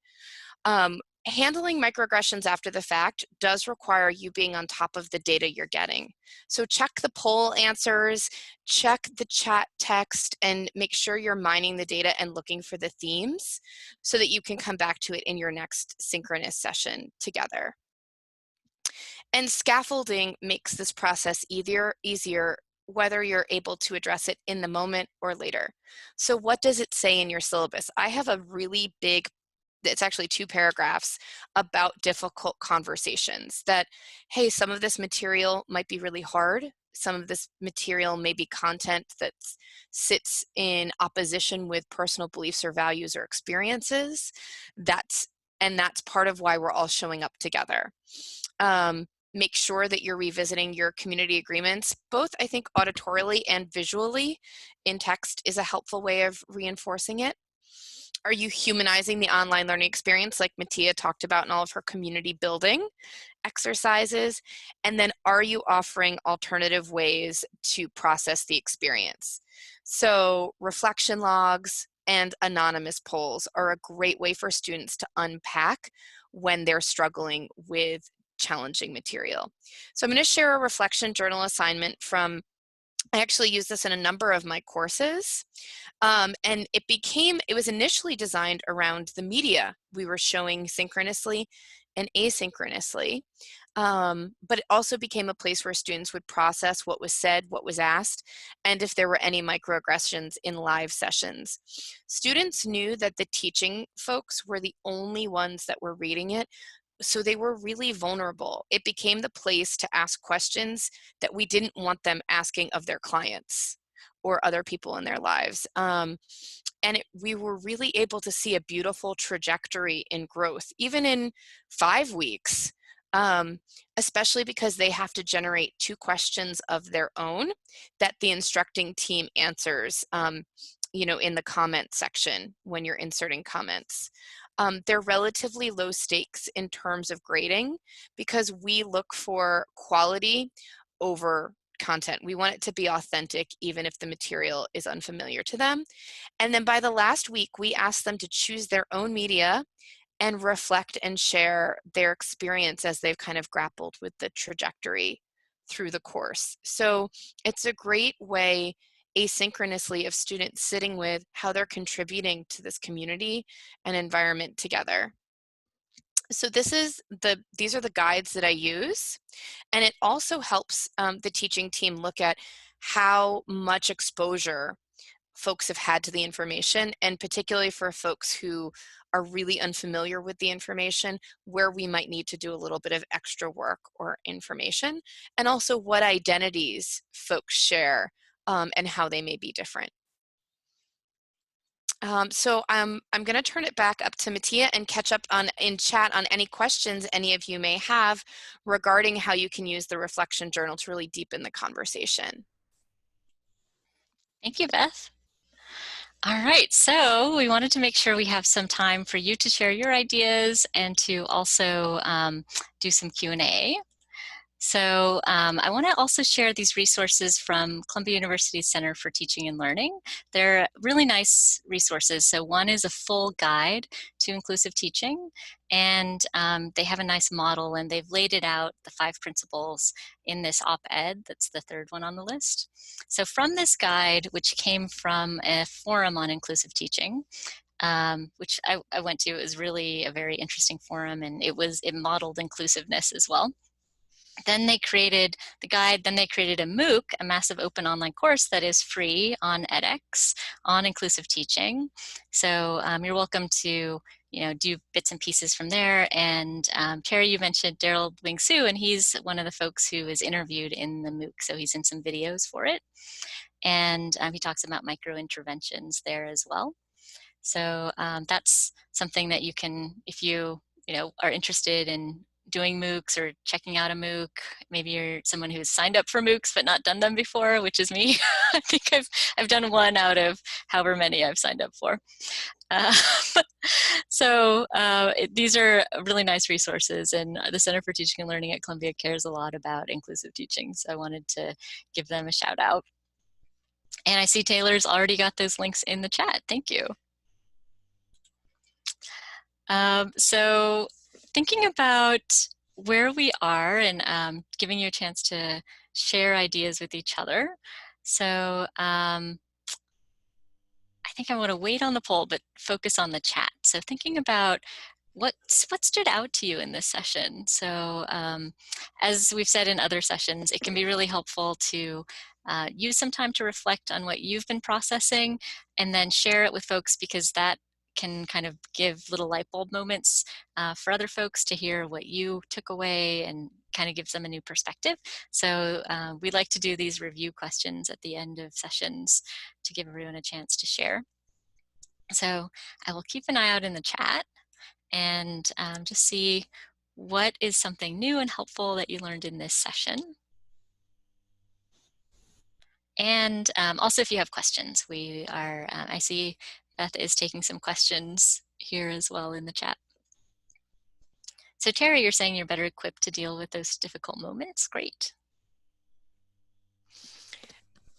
Handling microaggressions after the fact does require you being on top of the data you're getting. So check the poll answers, check the chat text, and make sure you're mining the data and looking for the themes so that you can come back to it in your next synchronous session together. And scaffolding makes this process easier whether you're able to address it in the moment or later. So what does it say in your syllabus? I have a really big, it's actually 2 paragraphs about difficult conversations that, hey, some of this material might be really hard. Some of this material may be content that sits in opposition with personal beliefs or values or experiences. That's part of why we're all showing up together. Make sure that you're revisiting your community agreements, both I think auditorily and visually in text is a helpful way of reinforcing it. Are you humanizing the online learning experience like Matthea talked about in all of her community building exercises? And then are you offering alternative ways to process the experience? So reflection logs and anonymous polls are a great way for students to unpack when they're struggling with challenging material. So I'm going to share a reflection journal assignment from, I actually use this in a number of my courses, and it was initially designed around the media we were showing synchronously and asynchronously, but it also became a place where students would process what was said, what was asked, and if there were any microaggressions in live sessions. Students knew that the teaching folks were the only ones that were reading it, so they were really vulnerable. It became the place to ask questions that we didn't want them asking of their clients or other people in their lives. We were really able to see a beautiful trajectory in growth, even in 5 weeks, especially because they have to generate 2 questions of their own that the instructing team answers, in the comment section when you're inserting comments. They're relatively low stakes in terms of grading because we look for quality over content. We want it to be authentic even if the material is unfamiliar to them. And then by the last week, we ask them to choose their own media and reflect and share their experience as they've kind of grappled with the trajectory through the course. So it's a great way asynchronously of students sitting with how they're contributing to this community and environment together. So these are the guides that I use, and it also helps the teaching team look at how much exposure folks have had to the information, and particularly for folks who are really unfamiliar with the information, where we might need to do a little bit of extra work or information, and also what identities folks share and how they may be different. So I'm going to turn it back up to Matthea and catch up in chat on any questions any of you may have regarding how you can use the reflection journal to really deepen the conversation. Thank you, Beth. All right, so we wanted to make sure we have some time for you to share your ideas and to also do some Q&A. So I want to also share these resources from Columbia University's Center for Teaching and Learning. They're really nice resources. So one is a full guide to inclusive teaching, and they have a nice model, and they've laid it out, the 5 principles, in this op-ed. That's the 3rd one on the list. So from this guide, which came from a forum on inclusive teaching, which I went to, it was really a very interesting forum, and it modeled inclusiveness as well. Then they created the guide, then they created a MOOC, a massive open online course that is free on edX on inclusive teaching. So you're welcome to do bits and pieces from there. And Terry, you mentioned Daryl Wing-Soo, and he's one of the folks who is interviewed in the MOOC, so he's in some videos for it. And he talks about microinterventions there as well. So that's something that you can, if you are interested in doing MOOCs or checking out a MOOC. Maybe you're someone who's signed up for MOOCs but not done them before, which is me. I think I've done one out of however many I've signed up for. These are really nice resources, and the Center for Teaching and Learning at Columbia cares a lot about inclusive teaching, so I wanted to give them a shout out. And I see Taylor's already got those links in the chat. Thank you. So thinking about where we are and giving you a chance to share ideas with each other. So I think I want to wait on the poll, but focus on the chat. So thinking about what stood out to you in this session. So as we've said in other sessions, it can be really helpful to use some time to reflect on what you've been processing and then share it with folks, because that can kind of give little light bulb moments for other folks to hear what you took away and kind of gives them a new perspective. So we like to do these review questions at the end of sessions to give everyone a chance to share. So I will keep an eye out in the chat and just see what is something new and helpful that you learned in this session. And also, if you have questions, we are, I see Beth is taking some questions here as well in the chat. So Terry, you're saying you're better equipped to deal with those difficult moments. Great.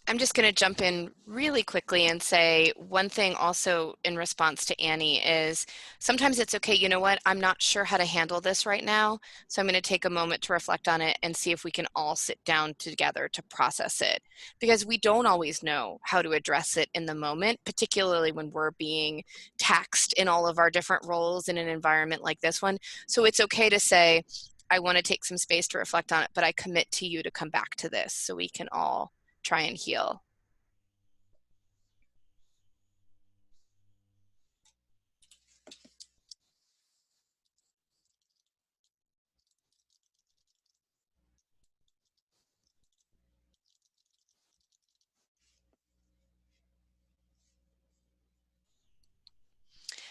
I'm just going to jump in really quickly and say one thing also in response to Annie is sometimes it's okay, you know what, I'm not sure how to handle this right now, so I'm going to take a moment to reflect on it and see if we can all sit down together to process it, because we don't always know how to address it in the moment, particularly when we're being taxed in all of our different roles in an environment like this one. So it's okay to say, I want to take some space to reflect on it, but I commit to you to come back to this so we can all try and heal.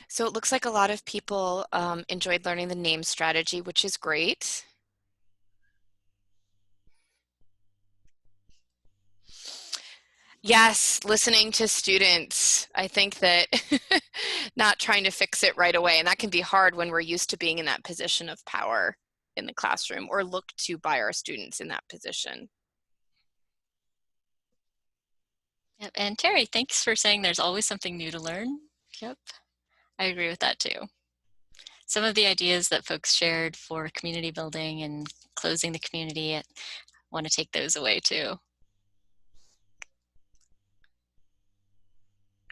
So it looks like a lot of people enjoyed learning the name strategy, which is great. Yes, listening to students. I think that not trying to fix it right away, and that can be hard when we're used to being in that position of power in the classroom or looked to by our students in that position. Yep. And Terry, thanks for saying there's always something new to learn. Yep, I agree with that too. Some of the ideas that folks shared for community building and closing the community, I want to take those away too.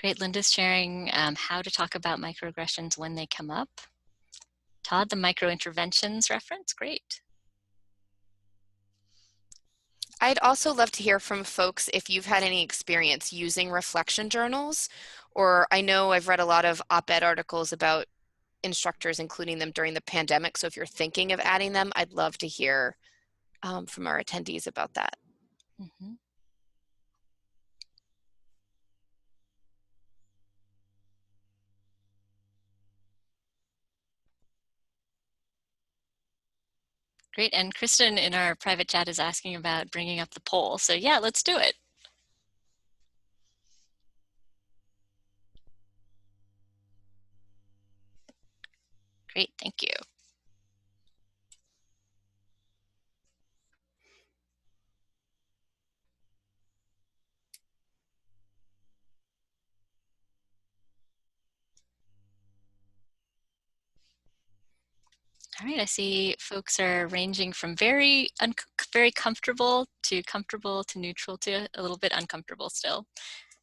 Great, Linda's sharing how to talk about microaggressions when they come up. Todd, the microinterventions reference, great. I'd also love to hear from folks if you've had any experience using reflection journals, or I know I've read a lot of op-ed articles about instructors including them during the pandemic. So if you're thinking of adding them, I'd love to hear from our attendees about that. Mm-hmm. Great, and Kristen in our private chat is asking about bringing up the poll. So yeah, let's do it. Great, thank you. All right, I see folks are ranging from very comfortable to neutral to a little bit uncomfortable still.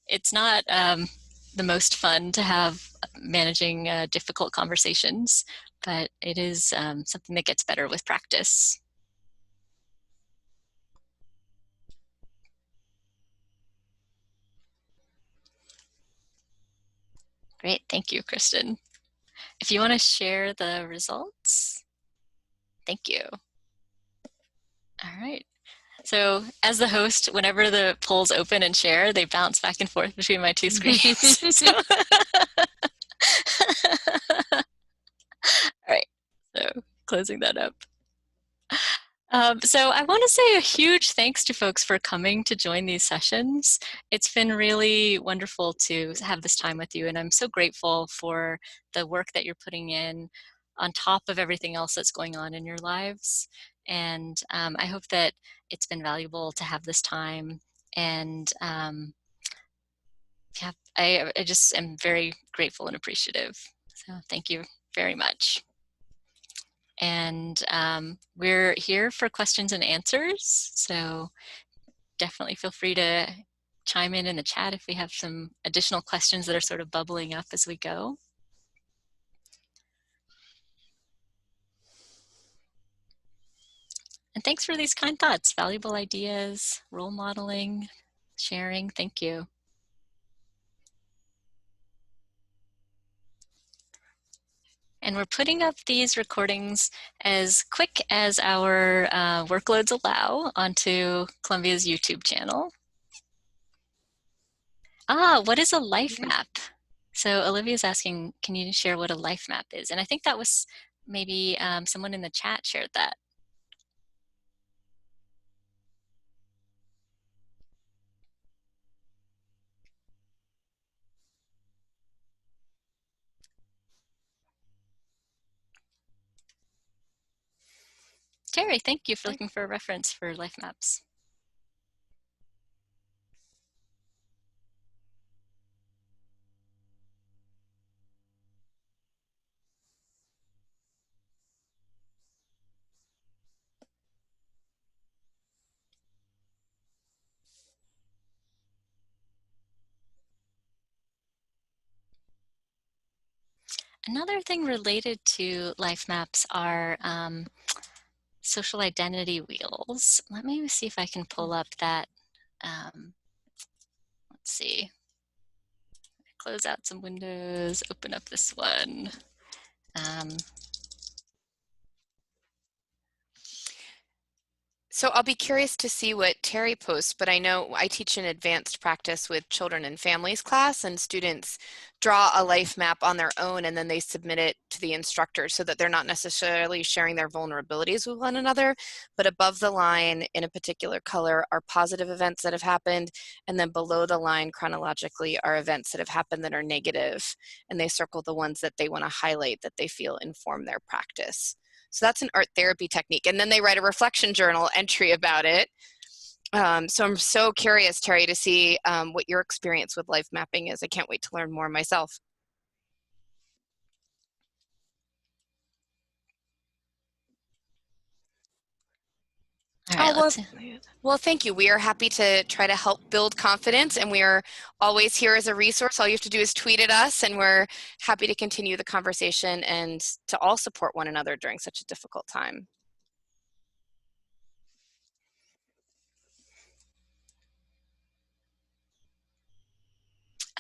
It's not the most fun to have managing difficult conversations, but it is something that gets better with practice. Great, thank you, Kristen. If you want to share the results, thank you. All right. So as the host, whenever the polls open and share, they bounce back and forth between my two screens. So all right, so closing that up. So I want to say a huge thanks to folks for coming to join these sessions. It's been really wonderful to have this time with you, and I'm so grateful for the work that you're putting in on top of everything else that's going on in your lives. And I hope that it's been valuable to have this time. And yeah, I just am very grateful and appreciative. So thank you very much. And we're here for questions and answers. So definitely feel free to chime in the chat if we have some additional questions that are sort of bubbling up as we go. And thanks for these kind thoughts, valuable ideas, role modeling, sharing. Thank you. And we're putting up these recordings as quick as our workloads allow onto Columbia's YouTube channel. What is a life map? So Olivia's asking, can you share what a life map is? And I think that was maybe someone in the chat shared that. Terry, thank you for looking for a reference for life maps. Another thing related to life maps are social identity wheels. Let me see if I can pull up that. Let's see. Close out some windows, open up this one. So I'll be curious to see what Terry posts, but I know I teach an advanced practice with children and families class, and students draw a life map on their own and then they submit it to the instructor so that they're not necessarily sharing their vulnerabilities with one another, but above the line in a particular color are positive events that have happened, and then below the line chronologically are events that have happened that are negative, and they circle the ones that they want to highlight that they feel inform their practice. So that's an art therapy technique. And then they write a reflection journal entry about it. So I'm so curious, Terry, to see what your experience with life mapping is. I can't wait to learn more myself. All right, well, thank you. We are happy to try to help build confidence, and we are always here as a resource. All you have to do is tweet at us, and we're happy to continue the conversation and to all support one another during such a difficult time.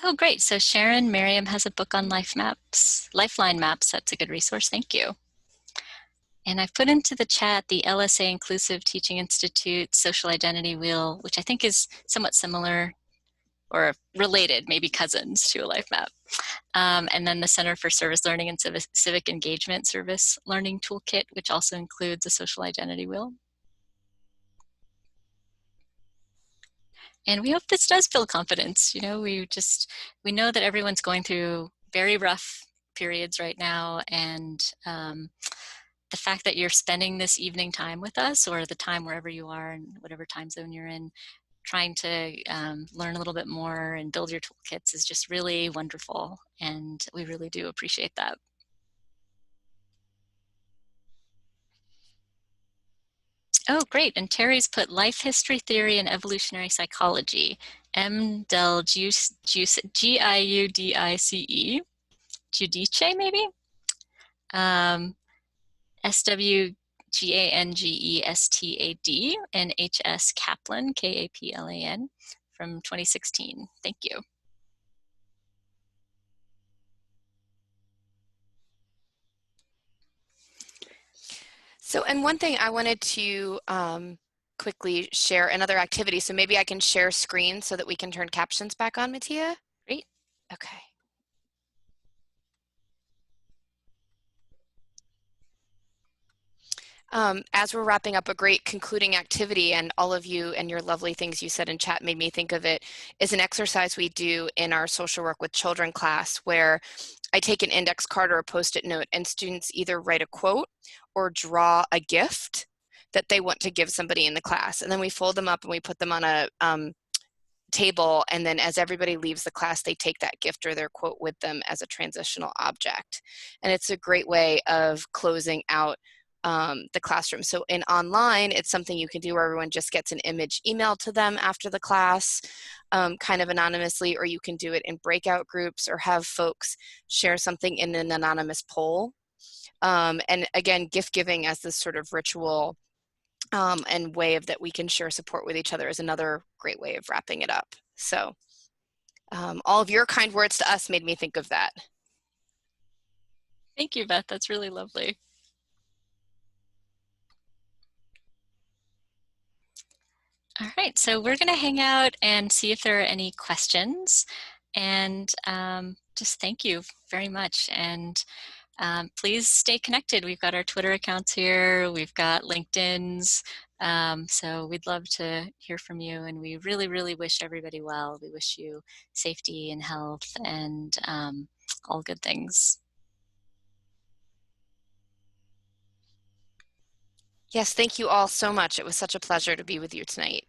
Oh, great. So Sharon Merriam has a book on Lifeline maps. That's a good resource. Thank you. And I've put into the chat the LSA Inclusive Teaching Institute Social Identity Wheel, which I think is somewhat similar or related, maybe cousins to a life map. And then the Center for Service Learning and Civic Engagement Service Learning Toolkit, which also includes a social identity wheel. And we hope this does build confidence. You know, we know that everyone's going through very rough periods right now, and the fact that you're spending this evening time with us, or the time wherever you are in whatever time zone you're in, trying to learn a little bit more and build your toolkits is just really wonderful, and we really do appreciate that. Oh, great. And Terry's put life history theory and evolutionary psychology. Giudice, Giudice, Giudice maybe? SWGANGESTAD and HS Kaplan, KAPLAN, from 2016. Thank you. So, and one thing I wanted to quickly share another activity. So maybe I can share screen so that we can turn captions back on, Matthea? Great. Okay. As we're wrapping up, a great concluding activity, and all of you and your lovely things you said in chat made me think of it, is an exercise we do in our social work with children class, where I take an index card or a post-it note, and students either write a quote or draw a gift that they want to give somebody in the class. And then we fold them up and we put them on a table, and then as everybody leaves the class, they take that gift or their quote with them as a transitional object. And it's a great way of closing out the classroom. So in online, it's something you can do where everyone just gets an image emailed to them after the class, kind of anonymously, or you can do it in breakout groups or have folks share something in an anonymous poll. And again, gift giving as this sort of ritual and way of that we can share support with each other is another great way of wrapping it up. So all of your kind words to us made me think of that. Thank you, Beth. That's really lovely. All right, so we're going to hang out and see if there are any questions. And just thank you very much. And please stay connected. We've got our Twitter accounts here. We've got LinkedIn's. So we'd love to hear from you. And we really, really wish everybody well. We wish you safety and health and all good things. Yes, thank you all so much. It was such a pleasure to be with you tonight.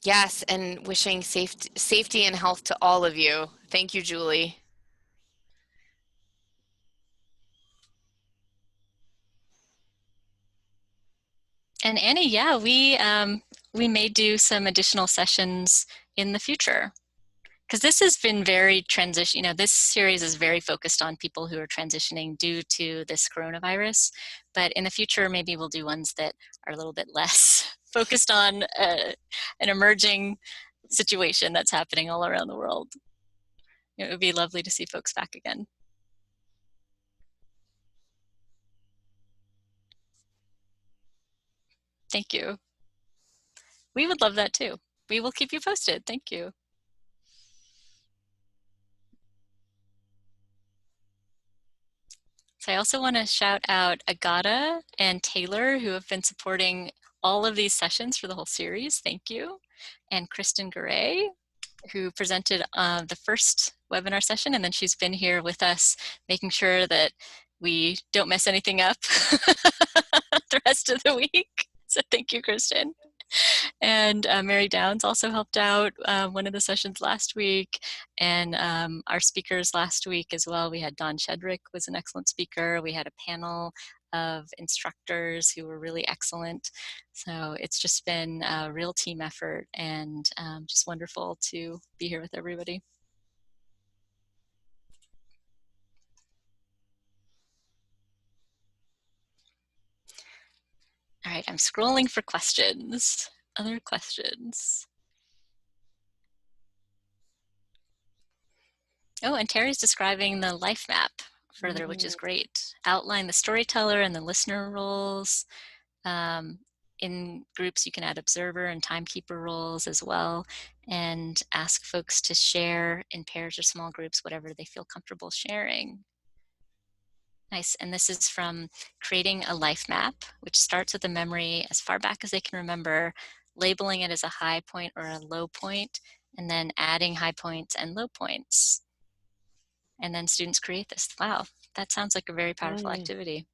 Yes, and wishing safety and health to all of you. Thank you, Julie. And Annie, yeah, we may do some additional sessions in the future, because this has been very transition. You know, this series is very focused on people who are transitioning due to this coronavirus. But in the future, maybe we'll do ones that are a little bit less focused on an emerging situation that's happening all around the world. It would be lovely to see folks back again. Thank you. We would love that too. We will keep you posted. Thank you. So I also want to shout out Agata and Taylor, who have been supporting all of these sessions for the whole series. Thank you. And Kristen Garay, who presented the first webinar session, and then she's been here with us, making sure that we don't mess anything up the rest of the week. So thank you, Kristen. And Mary Downs also helped out one of the sessions last week, and our speakers last week as well. We had Don Shedrick was an excellent speaker. We had a panel of instructors who were really excellent. So it's just been a real team effort, and just wonderful to be here with everybody. All right, I'm scrolling for questions. Other questions? Oh, and Terry's describing the life map further, which is great. Outline the storyteller and the listener roles. In groups, you can add observer and timekeeper roles as well, and ask folks to share in pairs or small groups, whatever they feel comfortable sharing. Nice. And this is from creating a life map, which starts with a memory as far back as they can remember, labeling it as a high point or a low point, and then adding high points and low points. And then students create this. Wow, that sounds like a very powerful activity.